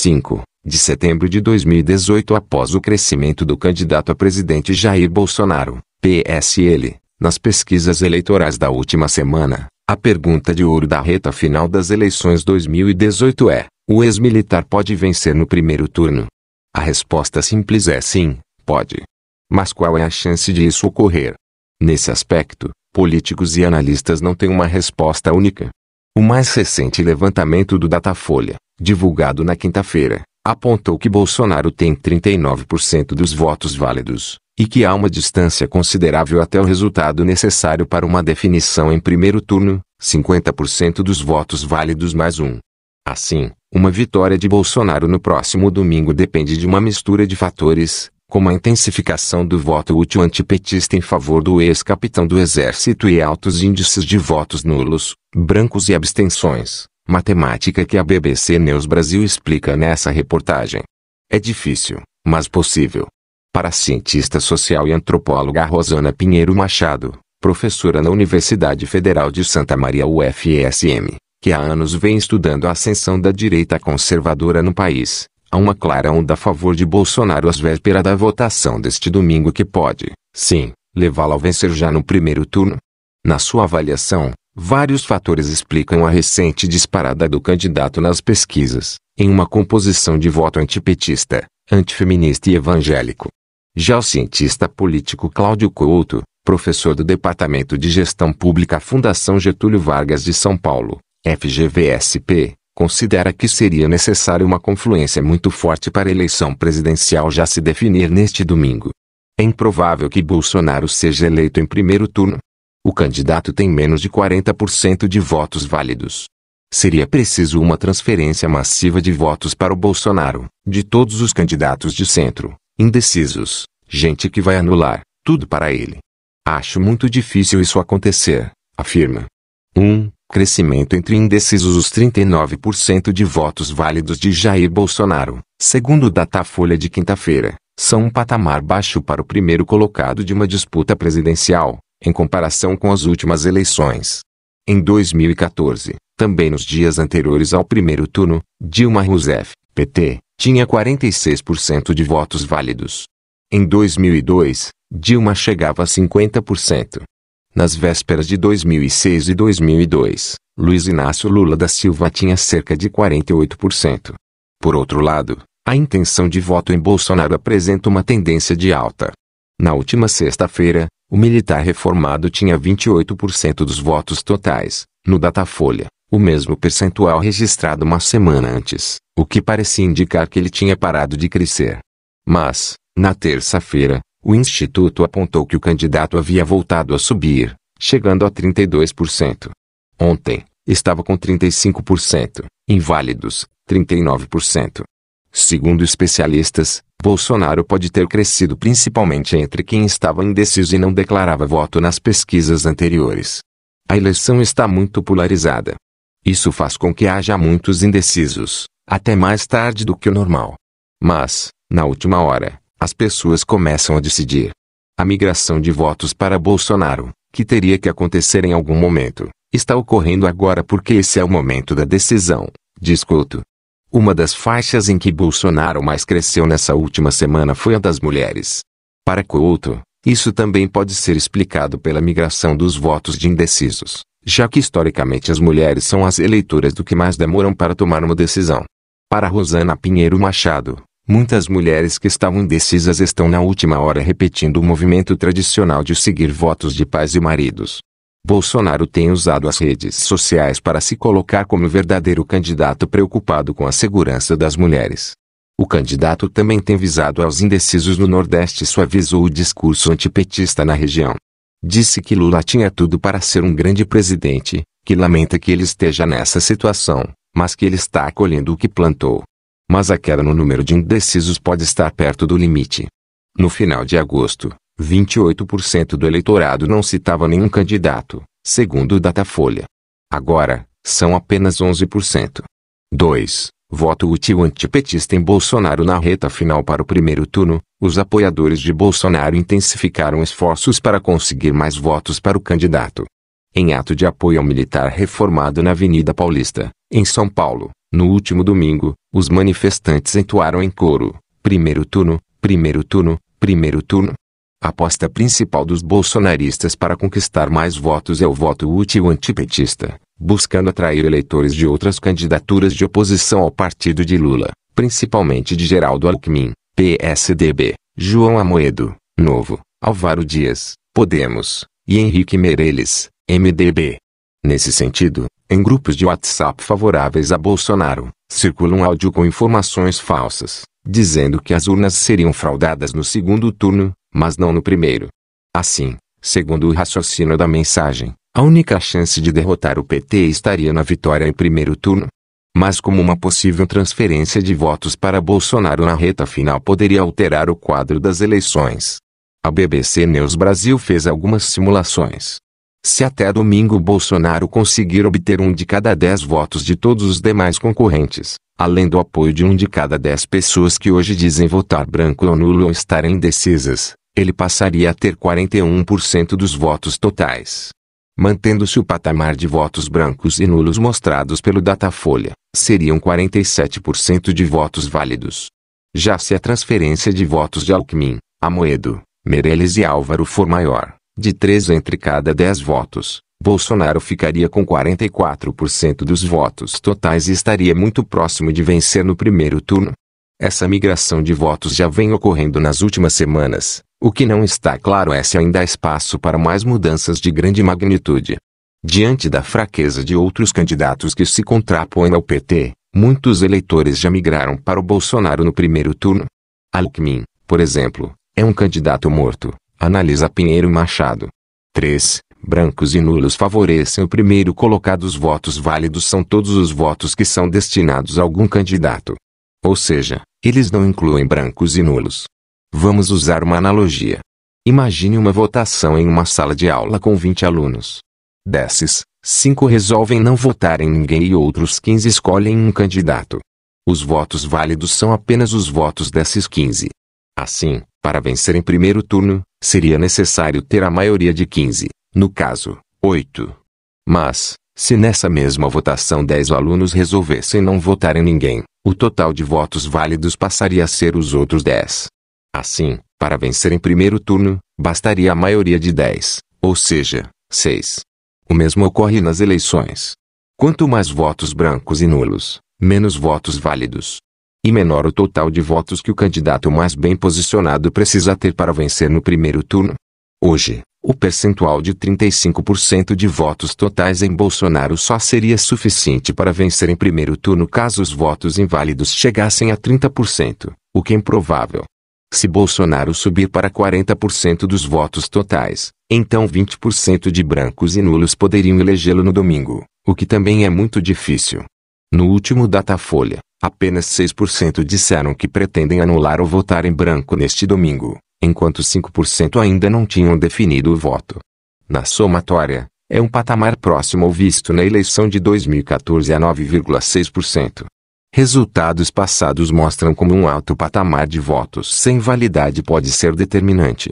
5 de setembro de 2018, após o crescimento do candidato a presidente Jair Bolsonaro, PSL, nas pesquisas eleitorais da última semana, a pergunta de ouro da reta final das eleições 2018 é: o ex-militar pode vencer no primeiro turno? A resposta simples é sim, pode. Mas qual é a chance de isso ocorrer? Nesse aspecto, políticos e analistas não têm uma resposta única. O mais recente levantamento do Datafolha, divulgado na quinta-feira, apontou que Bolsonaro tem 39% dos votos válidos, e que há uma distância considerável até o resultado necessário para uma definição em primeiro turno, 50% dos votos válidos mais um. Assim, uma vitória de Bolsonaro no próximo domingo depende de uma mistura de fatores, como a intensificação do voto útil antipetista em favor do ex-capitão do Exército e altos índices de votos nulos, brancos e abstenções. Matemática que a BBC News Brasil explica nessa reportagem. É difícil, mas possível. Para a cientista social e antropóloga Rosana Pinheiro Machado, professora na Universidade Federal de Santa Maria UFSM, que há anos vem estudando a ascensão da direita conservadora no país, há uma clara onda a favor de Bolsonaro às vésperas da votação deste domingo que pode, sim, levá-lo a vencer já no primeiro turno. Na sua avaliação, vários fatores explicam a recente disparada do candidato nas pesquisas, em uma composição de voto antipetista, antifeminista e evangélico. Já o cientista político Cláudio Couto, professor do Departamento de Gestão Pública Fundação Getúlio Vargas de São Paulo, FGVSP, considera que seria necessária uma confluência muito forte para a eleição presidencial já se definir neste domingo. É improvável que Bolsonaro seja eleito em primeiro turno. O candidato tem menos de 40% de votos válidos. Seria preciso uma transferência massiva de votos para o Bolsonaro, de todos os candidatos de centro, indecisos, gente que vai anular tudo para ele. Acho muito difícil isso acontecer, afirma. Crescimento entre indecisos. Os 39% de votos válidos de Jair Bolsonaro, segundo o Datafolha de quinta-feira, são um patamar baixo para o primeiro colocado de uma disputa presidencial, em comparação com as últimas eleições. Em 2014, também nos dias anteriores ao primeiro turno, Dilma Rousseff, PT, tinha 46% de votos válidos. Em 2002, Dilma chegava a 50%. Nas vésperas de 2006 e 2002, Luiz Inácio Lula da Silva tinha cerca de 48%. Por outro lado, a intenção de voto em Bolsonaro apresenta uma tendência de alta. Na última sexta-feira, o militar reformado tinha 28% dos votos totais, no Datafolha, o mesmo percentual registrado uma semana antes, o que parecia indicar que ele tinha parado de crescer. Mas, na terça-feira, o Instituto apontou que o candidato havia voltado a subir, chegando a 32%. Ontem, estava com 35%, inválidos, 39%. Segundo especialistas, Bolsonaro pode ter crescido principalmente entre quem estava indeciso e não declarava voto nas pesquisas anteriores. A eleição está muito polarizada. Isso faz com que haja muitos indecisos, até mais tarde do que o normal. Mas, na última hora, as pessoas começam a decidir. A migração de votos para Bolsonaro, que teria que acontecer em algum momento, está ocorrendo agora porque esse é o momento da decisão, diz Couto. Uma das faixas em que Bolsonaro mais cresceu nessa última semana foi a das mulheres. Para Couto, isso também pode ser explicado pela migração dos votos de indecisos, já que historicamente as mulheres são as eleitoras do que mais demoram para tomar uma decisão. Para Rosana Pinheiro Machado, muitas mulheres que estavam indecisas estão na última hora repetindo o movimento tradicional de seguir votos de pais e maridos. Bolsonaro tem usado as redes sociais para se colocar como verdadeiro candidato preocupado com a segurança das mulheres. O candidato também tem visado aos indecisos no Nordeste e suavizou o discurso antipetista na região. Disse que Lula tinha tudo para ser um grande presidente, que lamenta que ele esteja nessa situação, mas que ele está colhendo o que plantou. Mas a queda no número de indecisos pode estar perto do limite. No final de agosto, 28% do eleitorado não citava nenhum candidato, segundo o Datafolha. Agora, são apenas 11%. 2. Voto útil antipetista em Bolsonaro. Na reta final para o primeiro turno, os apoiadores de Bolsonaro intensificaram esforços para conseguir mais votos para o candidato. Em ato de apoio ao militar reformado na Avenida Paulista, Em São Paulo, no último domingo, os manifestantes entoaram em coro: primeiro turno, primeiro turno, primeiro turno. A aposta principal dos bolsonaristas para conquistar mais votos é o voto útil antipetista, buscando atrair eleitores de outras candidaturas de oposição ao partido de Lula, principalmente de Geraldo Alckmin, PSDB, João Amoedo, Novo, Álvaro Dias, Podemos, e Henrique Meirelles, MDB. Nesse sentido, em grupos de WhatsApp favoráveis a Bolsonaro, circula um áudio com informações falsas, dizendo que as urnas seriam fraudadas no segundo turno, mas não no primeiro. Assim, segundo o raciocínio da mensagem, a única chance de derrotar o PT estaria na vitória em primeiro turno. Mas como uma possível transferência de votos para Bolsonaro na reta final poderia alterar o quadro das eleições. A BBC News Brasil fez algumas simulações. Se até domingo Bolsonaro conseguir obter 1 de cada 10 votos de todos os demais concorrentes, além do apoio de 1 de cada 10 pessoas que hoje dizem votar branco ou nulo ou estarem indecisas, ele passaria a ter 41% dos votos totais. Mantendo-se o patamar de votos brancos e nulos mostrados pelo Datafolha, seriam 47% de votos válidos. Já se a transferência de votos de Alckmin, Amoedo, Meirelles e Álvaro for maior, de 3 entre cada 10 votos, Bolsonaro ficaria com 44% dos votos totais e estaria muito próximo de vencer no primeiro turno. Essa migração de votos já vem ocorrendo nas últimas semanas. O que não está claro é se ainda há espaço para mais mudanças de grande magnitude. Diante da fraqueza de outros candidatos que se contrapõem ao PT, muitos eleitores já migraram para o Bolsonaro no primeiro turno. Alckmin, por exemplo, é um candidato morto, analisa Pinheiro Machado. 3. Brancos e nulos favorecem o primeiro colocado. Os votos válidos são todos os votos que são destinados a algum candidato. Ou seja, eles não incluem brancos e nulos. Vamos usar uma analogia. Imagine uma votação em uma sala de aula com 20 alunos. Desses, 5 resolvem não votar em ninguém e outros 15 escolhem um candidato. Os votos válidos são apenas os votos desses 15. Assim, para vencer em primeiro turno, seria necessário ter a maioria de 15, no caso, 8. Mas, se nessa mesma votação 10 alunos resolvessem não votar em ninguém, o total de votos válidos passaria a ser os outros 10. Assim, para vencer em primeiro turno, bastaria a maioria de 10, ou seja, 6. O mesmo ocorre nas eleições. Quanto mais votos brancos e nulos, menos votos válidos. E menor o total de votos que o candidato mais bem posicionado precisa ter para vencer no primeiro turno. Hoje, o percentual de 35% de votos totais em Bolsonaro só seria suficiente para vencer em primeiro turno caso os votos inválidos chegassem a 30%, o que é improvável. Se Bolsonaro subir para 40% dos votos totais, então 20% de brancos e nulos poderiam elegê-lo no domingo, o que também é muito difícil. No último Datafolha, apenas 6% disseram que pretendem anular ou votar em branco neste domingo, enquanto 5% ainda não tinham definido o voto. Na somatória, é um patamar próximo ao visto na eleição de 2014 a 9,6%. Resultados passados mostram como um alto patamar de votos sem validade pode ser determinante.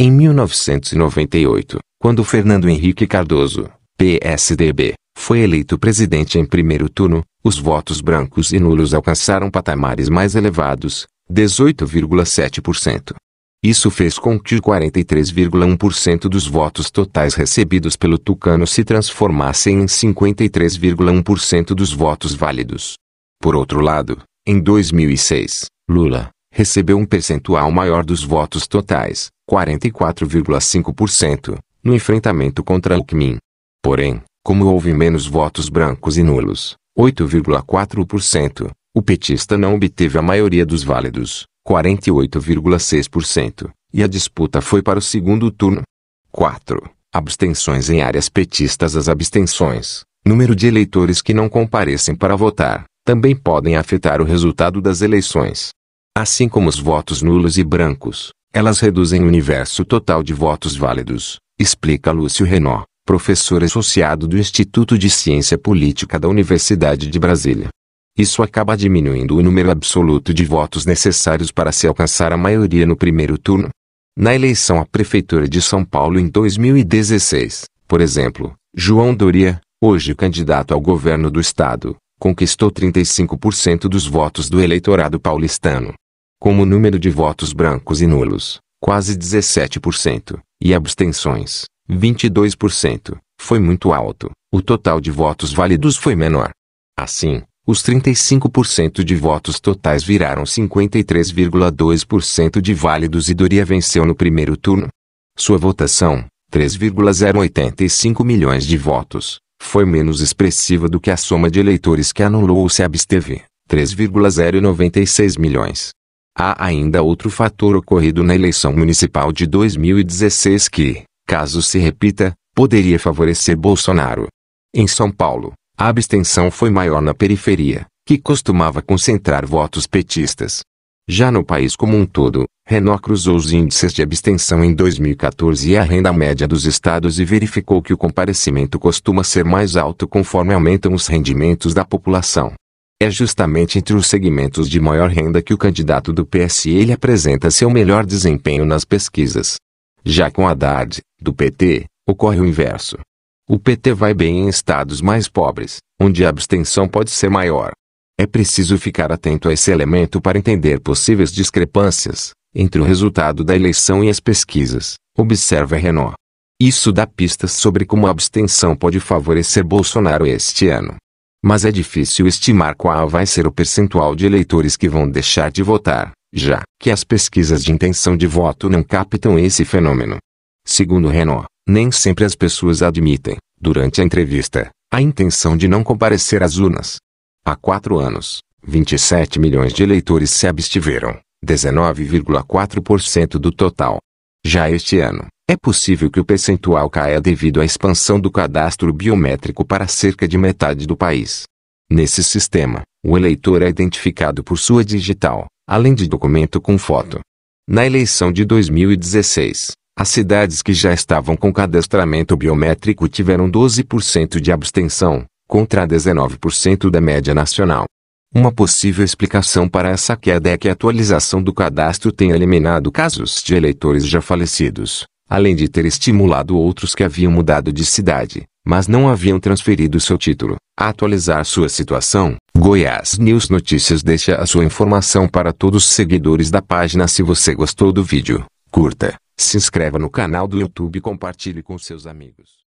Em 1998, quando Fernando Henrique Cardoso, PSDB, foi eleito presidente em primeiro turno, os votos brancos e nulos alcançaram patamares mais elevados, 18,7%. Isso fez com que 43,1% dos votos totais recebidos pelo tucano se transformassem em 53,1% dos votos válidos. Por outro lado, em 2006, Lula recebeu um percentual maior dos votos totais, 44,5%, no enfrentamento contra Alckmin. Porém, como houve menos votos brancos e nulos, 8,4%, o petista não obteve a maioria dos válidos, 48,6%, e a disputa foi para o segundo turno. 4. Abstenções em áreas petistas. As abstenções, número de eleitores que não comparecem para votar, também podem afetar o resultado das eleições. Assim como os votos nulos e brancos, elas reduzem o universo total de votos válidos, explica Lúcio Renaud, professor associado do Instituto de Ciência Política da Universidade de Brasília. Isso acaba diminuindo o número absoluto de votos necessários para se alcançar a maioria no primeiro turno. Na eleição à Prefeitura de São Paulo em 2016, por exemplo, João Doria, hoje candidato ao governo do estado, conquistou 35% dos votos do eleitorado paulistano. Como o número de votos brancos e nulos, quase 17%, e abstenções, 22%, foi muito alto, o total de votos válidos foi menor. Assim, os 35% de votos totais viraram 53,2% de válidos e Doria venceu no primeiro turno. Sua votação, 3,085 milhões de votos, foi menos expressiva do que a soma de eleitores que anulou ou se absteve, 3,096 milhões. Há ainda outro fator ocorrido na eleição municipal de 2016 que, caso se repita, poderia favorecer Bolsonaro. Em São Paulo, a abstenção foi maior na periferia, que costumava concentrar votos petistas. Já no país como um todo, Renault cruzou os índices de abstenção em 2014 e a renda média dos estados e verificou que o comparecimento costuma ser mais alto conforme aumentam os rendimentos da população. É justamente entre os segmentos de maior renda que o candidato do PSL apresenta seu melhor desempenho nas pesquisas. Já com Haddad, do PT, ocorre o inverso. O PT vai bem em estados mais pobres, onde a abstenção pode ser maior. É preciso ficar atento a esse elemento para entender possíveis discrepâncias entre o resultado da eleição e as pesquisas, observa Renault. Isso dá pistas sobre como a abstenção pode favorecer Bolsonaro este ano. Mas é difícil estimar qual vai ser o percentual de eleitores que vão deixar de votar, já que as pesquisas de intenção de voto não captam esse fenômeno. Segundo Renault, nem sempre as pessoas admitem, durante a entrevista, a intenção de não comparecer às urnas. Há 4 anos, 27 milhões de eleitores se abstiveram, 19,4% do total. Já este ano, é possível que o percentual caia devido à expansão do cadastro biométrico para cerca de metade do país. Nesse sistema, o eleitor é identificado por sua digital, além de documento com foto. Na eleição de 2016, as cidades que já estavam com cadastramento biométrico tiveram 12% de abstenção, contra 19% da média nacional. Uma possível explicação para essa queda é que a atualização do cadastro tenha eliminado casos de eleitores já falecidos, além de ter estimulado outros que haviam mudado de cidade, mas não haviam transferido seu título, a atualizar sua situação. Goiás News Notícias deixa a sua informação para todos os seguidores da página. Se você gostou do vídeo, curta, se inscreva no canal do YouTube e compartilhe com seus amigos.